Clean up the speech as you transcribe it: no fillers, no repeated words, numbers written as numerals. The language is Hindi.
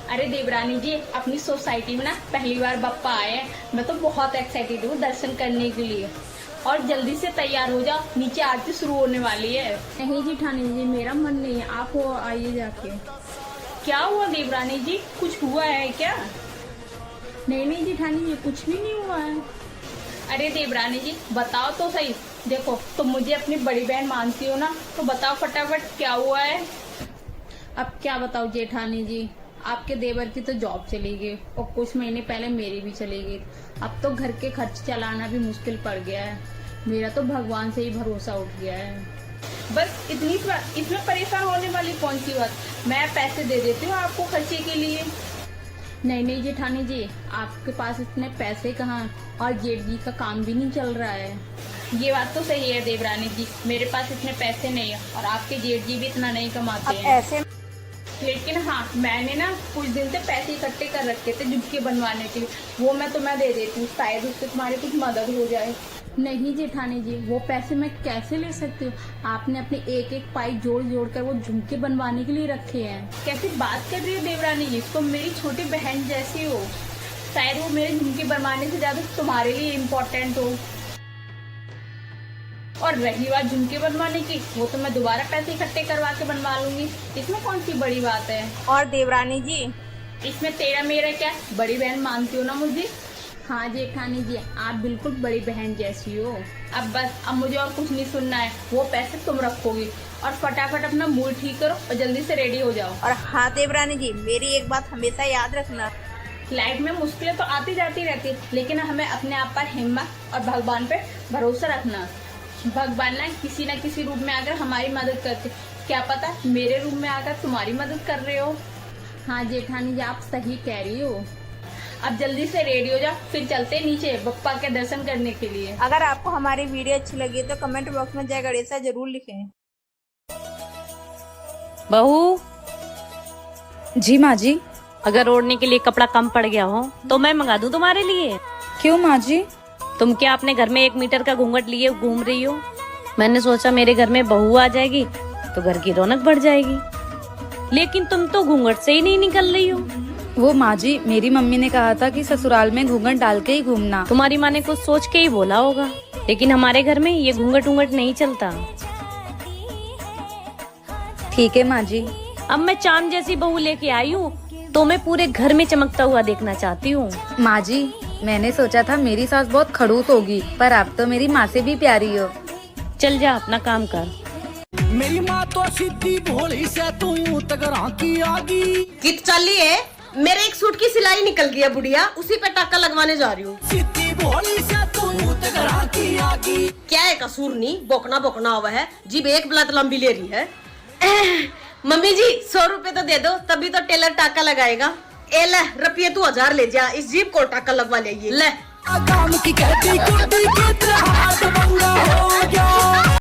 अरे देवरानी जी, अपनी सोसाइटी में ना पहली बार बप्पा आए हैं। मैं तो बहुत एक्साइटेड हूँ दर्शन करने के लिए। और जल्दी से तैयार हो जाओ, नीचे आरती शुरू होने वाली है। नहीं जी ठानी जी, मेरा मन नहीं है, आप हो आइए जाके। क्या हुआ देवरानी जी, कुछ हुआ है क्या? नहीं नहीं जी ठानी जी, कुछ भी नहीं हुआ है। अरे देवरानी जी बताओ तो सही। देखो तुम मुझे अपनी बड़ी बहन मानती हो ना, तो बताओ फटाफट क्या हुआ है। अब क्या बताऊँ जेठानी जी, आपके देवर की तो जॉब चली गई और कुछ महीने पहले मेरी भी चली गई। अब तो घर के खर्च चलाना भी मुश्किल पड़ गया है। मेरा तो भगवान से ही भरोसा उठ गया है। बस इसमें परेशान होने वाली कौन सी बात। मैं पैसे दे देती हूँ आपको खर्चे के लिए। नहीं नहीं जेठानी जी, आपके पास इतने पैसे कहाँ, और जेठ जी का काम भी नहीं चल रहा है। ये बात तो सही है देवरानी जी, मेरे पास इतने पैसे नहीं है और आपके जेठ जी भी इतना नहीं कमाते हैं। ऐसे लेकिन हाँ, मैंने ना कुछ दिन से पैसे इकट्ठे कर रखे थे झुमके बनवाने के लिए। वो मैं तुम्हें दे देती हूँ, शायद उससे तुम्हारी कुछ मदद हो जाए। नहीं जेठानी जी, वो पैसे मैं कैसे ले सकती हूँ? आपने अपने एक एक पाई जोड़ जोड़ कर वो झुमके बनवाने के लिए रखे हैं। कैसी बात कर रही हो देवरानी जी, तुम मेरी छोटी बहन जैसी हो। शायद वो मेरे झुमके बनवाने से ज्यादा तुम्हारे लिए इम्पोर्टेंट हो। और रही बात झुमके बनवाने की, वो तो मैं दोबारा पैसे इकट्ठे करवा के बनवा लूंगी। इसमें कौन सी बड़ी बात है। और देवरानी जी, इसमें तेरा मेरा क्या, बड़ी बहन मानती हो ना मुझे। हाँ जेठानी जी, आप बिल्कुल बड़ी बहन जैसी हो। अब बस, अब मुझे और कुछ नहीं सुनना है। वो पैसे तुम रखोगी और फटाफट अपना मूड ठीक करो और जल्दी से रेडी हो जाओ। और हाँ देवरानी जी, मेरी एक बात हमेशा याद रखना, लाइफ में मुश्किलें तो आती जाती रहती, लेकिन हमें अपने आप पर हिम्मत और भगवान पे भरोसा रखना। भगवान ना किसी रूप में आकर हमारी मदद करते। क्या पता मेरे रूप में आकर तुम्हारी मदद कर रहे हो। हाँ जेठानी जी, आप सही कह रही हो। अब जल्दी से रेडी हो जाओ, फिर चलते नीचे बप्पा के दर्शन करने के लिए। अगर आपको हमारी वीडियो अच्छी लगी तो कमेंट बॉक्स में जय गणेशा जरूर लिखें। बहू जी माँ जी। अगर ओढ़ने के लिए कपड़ा कम पड़ गया हो तो मैं मंगा दूं तुम्हारे लिए। क्यों माँ जी? तुम क्या अपने घर में 1 मीटर का घूंघट लिए घूम रही हो? मैंने सोचा मेरे घर में बहू आ जाएगी तो घर की रौनक बढ़ जाएगी, लेकिन तुम तो घूंघट से ही नहीं निकल रही हो। वो माँ जी, मेरी मम्मी ने कहा था कि ससुराल में घूंघट डाल के ही घूमना। तुम्हारी माँ ने कुछ सोच के ही बोला होगा, लेकिन हमारे घर में ये घूंघट उंघट नहीं चलता। ठीक है माँ जी। अब मैं चांद जैसी बहू लेके आई हूँ तो मैं पूरे घर में चमकता हुआ देखना चाहती हूँ। माँ जी, मैंने सोचा था मेरी सास बहुत खड़ूस होगी, पर आप तो मेरी माँ से भी प्यारी हो। चल जा अपना काम कर। मेरी माँ तो सीधी भोली से तू यूं तगड़ा की आगी। कित चाली है, मेरे एक सूट की सिलाई निकल गई है बुढ़िया, उसी पे टाका लगवाने जा रही हूँ। सीधी भोली से तू यूं तगड़ा की आगी। क्या है कसूर नहीं, बोकना हुआ है, जीभ एक बिलात लंबी ले रही है। मम्मी जी 100 रुपए तो दे दो, तभी तो टेलर टाका लगाएगा। ए ले रुपये तू 1000 ले जा, इस जीभ को टाका लगवा ले। काम की कहती कुर्ती के तरह हाथ बंगा हो गया।